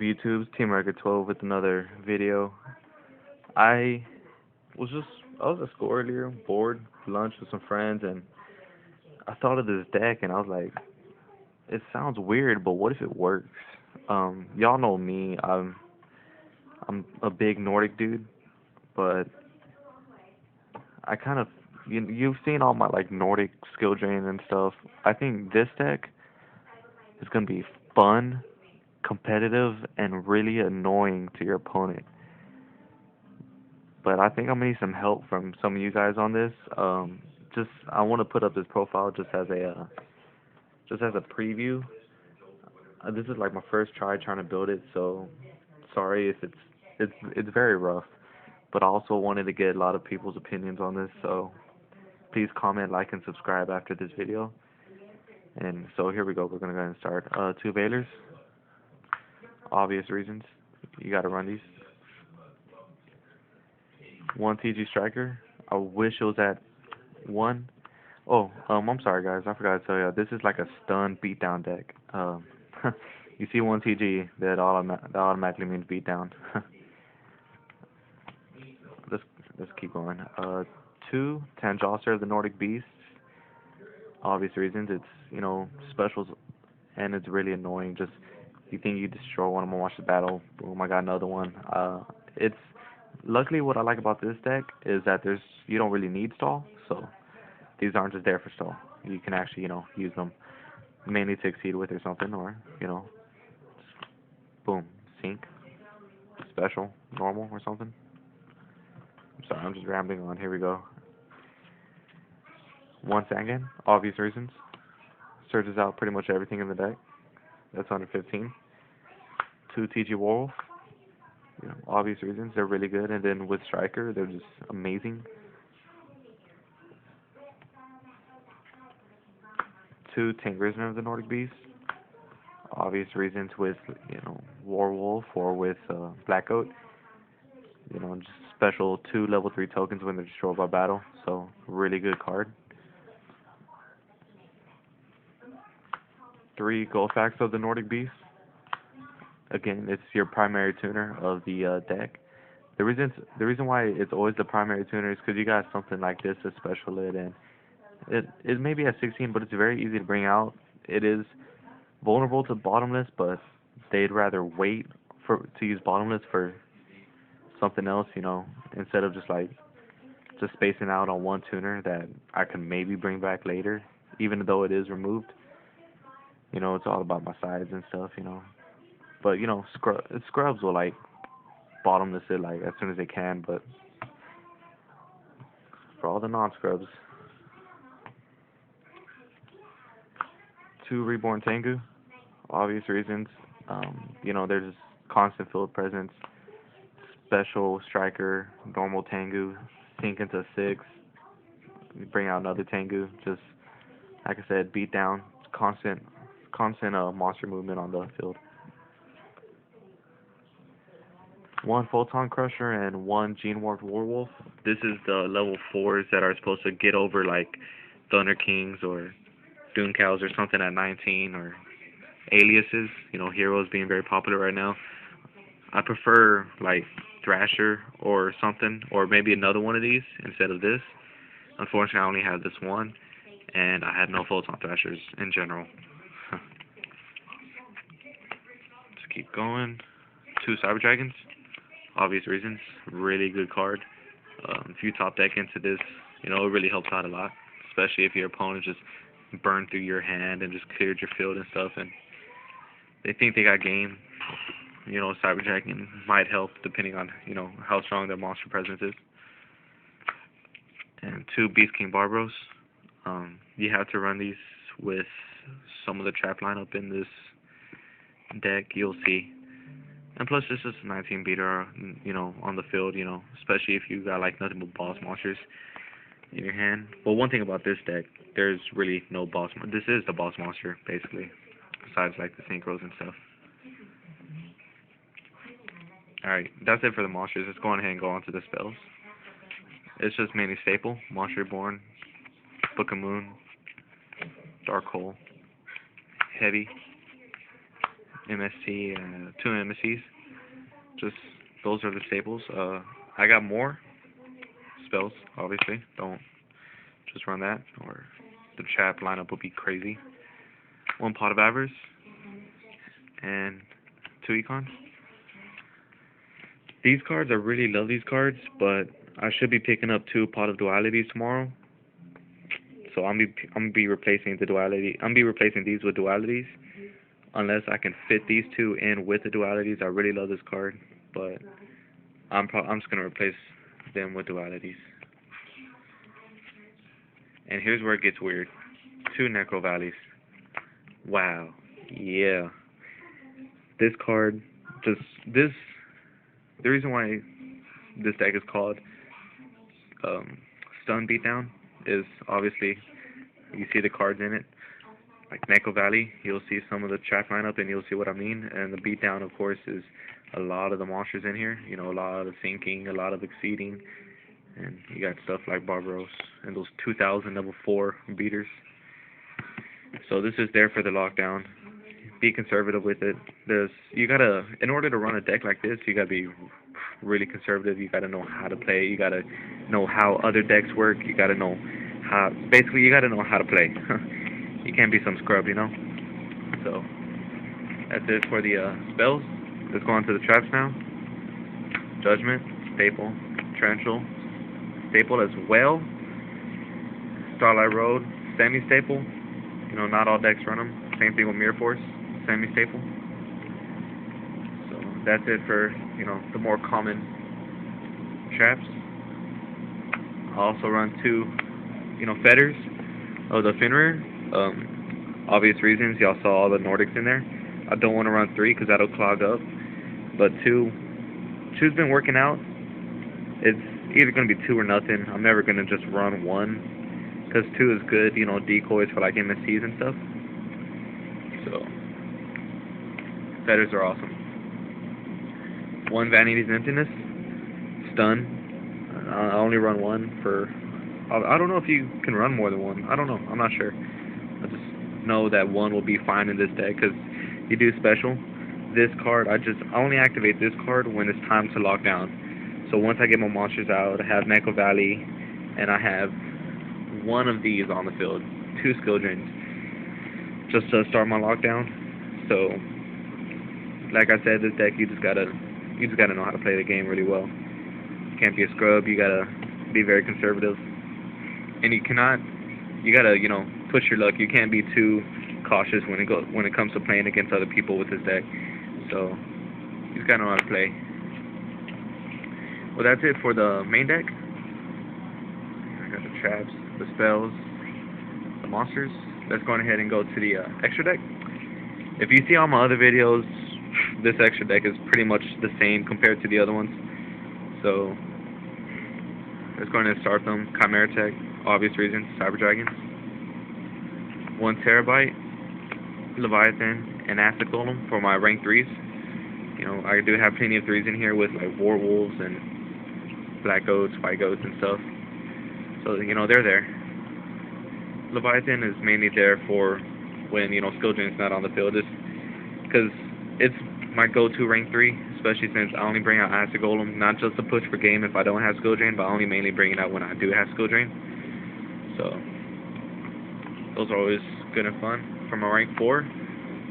YouTube's Team Record 12 with another video. I I was at school earlier, bored, lunch with some friends, and I thought of this deck, and I was like, it sounds weird, but what if it works? Y'all know me. I'm a big Nordic dude, but I kind of you've seen all my like Nordic skill drain and stuff. I think this deck is gonna be fun, competitive, and really annoying to your opponent. But I think I'm gonna need some help from some of you guys on this. Just I want to put up this profile just as a preview. This is like my first try trying to build it, so sorry if it's very rough. But I also wanted to get a lot of people's opinions on this, so please comment, like, and subscribe after this video. And so here we go. We're gonna go ahead and start. Two Valers, obvious reasons. You gotta run these. One TG Striker. I wish it was at one. Oh, I'm sorry guys, I forgot to tell you, this is like a stun beatdown deck. You see one TG, that automatically means beatdown. let's let's keep going. Two Tanjalster of the Nordic Beasts. Obvious reasons, it's specials, and it's really annoying. Just you think you destroy one, I'm gonna watch the battle. Boom, I got another one. It's luckily what I like about this deck is that you don't really need stall, so these aren't just there for stall. You can actually, use them mainly to exceed with or something, or, boom, sync, special, normal, or something. I'm sorry, I'm just rambling on. Here we go. One Sangan, obvious reasons. Searches out pretty much everything in the deck. That's under 15. Two TG Wolf, obvious reasons. They're really good. And then with Striker, they're just amazing. Two Tangrisman of the Nordic Beast. Obvious reasons with, Warwolf or with Blackcoat. Just special two level 3 tokens when they're destroyed by battle. So, really good card. Three Goldfax of the Nordic Beast. Again, it's your primary tuner of the deck. The reason why it's always the primary tuner is because you got something like this, a special lit, and it may be at 16, but it's very easy to bring out. It is vulnerable to bottomless, but they'd rather wait to use bottomless for something else, instead of just spacing out on one tuner that I can maybe bring back later, even though it is removed. It's all about my sides and stuff. But scrubs will like bottomless it like as soon as they can, but for all the non-scrubs, two Reborn Tengu, obvious reasons. There's constant field presence, special Striker, normal Tengu, sink into 6, bring out another Tengu, just like I said, beat down, constant monster movement on the field. One Photon Crusher and one Gene Warped Warwolf. This is the level 4s that are supposed to get over like Thunder Kings or Dune Cows or something at 19, or aliases, heroes being very popular right now. I prefer like Thrasher or something, or maybe another one of these instead of this. Unfortunately, I only have this one, and I had no Photon Thrashers in general. Let's keep going. Two Cyber Dragons, obvious reasons. Really good card. If you top deck into this, it really helps out a lot, especially if your opponent just burned through your hand and just cleared your field and stuff, and they think they got game. Cyber Dragon might help depending on, how strong their monster presence is. And two Beast King Barbaros. You have to run these with some of the trap lineup in this deck, you'll see. And plus, this is a 19 beater, on the field, especially if you got like nothing but boss monsters in your hand. Well, one thing about this deck, there's really no boss. This is the boss monster, basically, besides like the synchros and stuff. Alright, that's it for the monsters. Let's go ahead and go on to the spells. It's just mainly staple, Monster Reborn, Book of Moon, Dark Hole, Heavy, MSC, two MSCs. Just those are the staples. I got more spells, obviously. Don't just run that, or the trap lineup will be crazy. One pot of avers and two econs. These cards, I really love these cards, but I should be picking up two pot of dualities tomorrow. So I'm gonna be replacing the duality. I'm gonna be replacing these with dualities, unless I can fit these two in with the dualities. I really love this card, but I'm just gonna replace them with dualities. And here's where it gets weird. Two Necro Valleys. Wow. Yeah. This card, just this. The reason why this deck is called Stun Beatdown is obviously you see the cards in it. Like Necro Valley, you'll see some of the trap lineup and you'll see what I mean. And the Beatdown, of course, is a lot of the monsters in here. You know, a lot of sinking, a lot of exceeding. And you got stuff like Barbaros and those 2000 level 4 beaters. So this is there for the lockdown. Be conservative with it. In order to run a deck like this, you gotta be really conservative. You gotta know how to play. You gotta know how other decks work. You gotta know basically you gotta know how to play. You can't be some scrub, you know. So that's it for the spells. Let's go on to the traps now. Judgment, Staple, Torrential, Staple as well. Starlight Road, Semi-Staple. You know, not all decks run them. Same thing with Mirror Force, Semi-Staple. So that's it for, you know, the more common traps. I also run two, you know, fetters of the Fenrir. Obvious reasons, y'all saw all the Nordics in there. I don't want to run three because that'll clog up. But two's been working out. It's either going to be two or nothing. I'm never going to just run one because two is good, you know, decoys for like MSCs and stuff. So fetters are awesome. One Vanity's Emptiness, Stun. I only run one for. I don't know if you can run more than one. I don't know. I'm not sure. I just know that one will be fine in this deck because you do special. This card, I only activate this card when it's time to lock down. So once I get my monsters out, I have Necro Valley, and I have one of these on the field, two skill drains, just to start my lockdown. So, like I said, this deck you just gotta know how to play the game really well. You can't be a scrub. You gotta be very conservative, and you gotta, you know, push your luck. You can't be too cautious when it comes to playing against other people with this deck. So you just gotta know how to play. Well, that's it for the main deck. I got the traps, the spells, the monsters. Let's go ahead and go to the extra deck. If you see all my other videos, this extra deck is pretty much the same compared to the other ones. So let's go ahead and start them. Chimera Tech, obvious reasons, Cyber Dragons. 1 Terabyte, Leviathan, and Acid Golem for my rank 3s. You know, I do have plenty of 3s in here with like War Wolves and Black Goats, White Goats, and stuff. So, you know, they're there. Leviathan is mainly there for when, you know, Skill Drain's not on the field. Just because it's my go-to rank 3, especially since I only bring out Acid Golem, not just to push for game if I don't have Skill Drain, but I only mainly bring it out when I do have Skill Drain. So those are always good and fun. For my rank 4,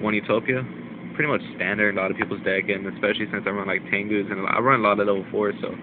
1 Utopia. Pretty much standard in a lot of people's deck, and especially since I run like Tengus, and I run a lot of level 4s, so,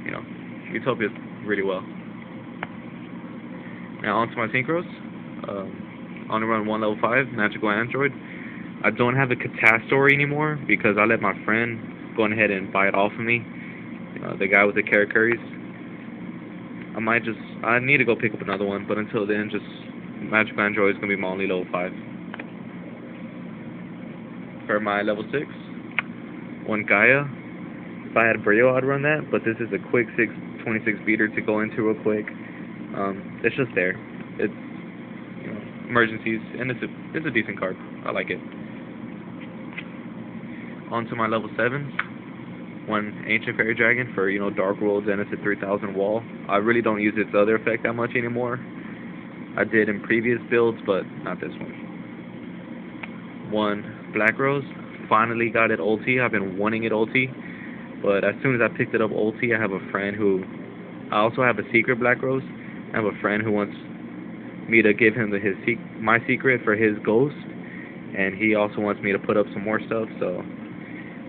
you know, Utopia's really well. Now onto my Synchros. I only run 1 level 5, Magical Android. I don't have the Catastrophe anymore because I let my friend go ahead and buy it off of me. The guy with the Karakuris. I need to go pick up another one, but until then, just Magical Android is going to be my only level 5. For my level 6, 1 Gaia. If I had Brio, I'd run that, but this is a quick 26 beater to go into real quick. It's just there. It's, you know, emergencies, and it's a decent card. I like it. On to my level 7s. 1 Ancient Fairy Dragon for, you know, Dark Worlds, and it's a 3000 wall. I really don't use its other effect that much anymore. I did in previous builds, but not this one. 1 Black Rose. Finally got it ulti. I've been wanting it ulti, but as soon as I picked it up ulti, I have a friend who, I also have a secret Black Rose. I have a friend who wants me to give him my secret for his ghost, and he also wants me to put up some more stuff, so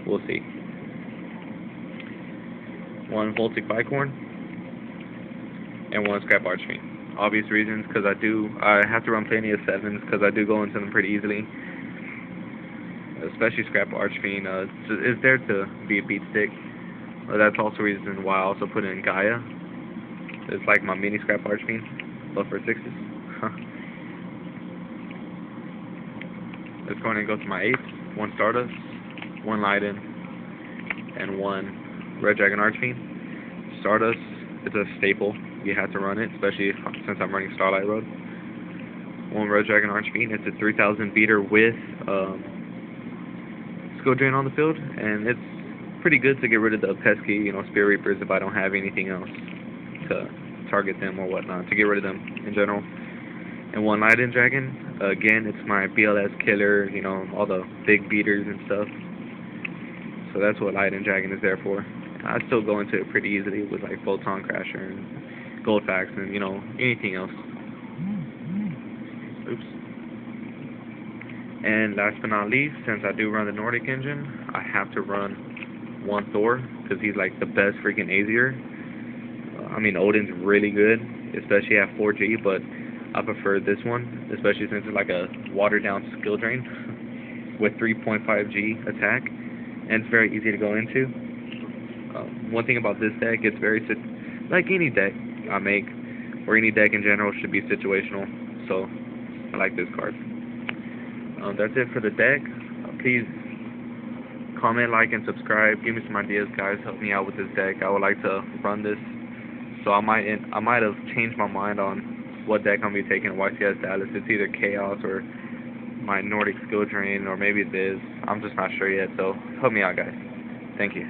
we'll see. One Voltic Bicorn, and one Scrap Archfiend. Obvious reasons, because I have to run plenty of 7s, because I do go into them pretty easily. Especially Scrap Archfiend, it's there to be a beat stick. That's also a reason why I also put in Gaia. It's like my mini Scrap Archfiend, but for 6s. Let's go ahead and go to my 8s. One Stardust, one Leiden, and one Red Dragon Archfiend. Stardust, it's a staple. You have to run it, especially since I'm running Starlight Road. One Red Dragon Archfiend. It's a 3000 beater with skill drain on the field, and it's pretty good to get rid of the pesky, Spear Reapers if I don't have anything else to target them or whatnot, to get rid of them in general. And one Leiden Dragon, again, it's my BLS killer, all the big beaters and stuff. So that's what Leiden Dragon is there for. I still go into it pretty easily with like Photon Crasher and Goldfax and, anything else. Oops. And last but not least, since I do run the Nordic engine, I have to run one Thor, because he's like the best freaking Azier. Odin's really good, especially at 4G, but I prefer this one, especially since it's like a watered down skill drain with 3.5G attack, and it's very easy to go into. One thing about this deck, it's very, like any deck I make, or any deck in general, should be situational, so I like this card. That's it for the deck. Please comment, like, and subscribe. Give me some ideas, guys. Help me out with this deck. I would like to run this. So I might have changed my mind on what deck I'm going to be taking in YCS Dallas. It's either Chaos or my Nordic Skill Drain, or maybe it is. I'm just not sure yet. So help me out, guys. Thank you.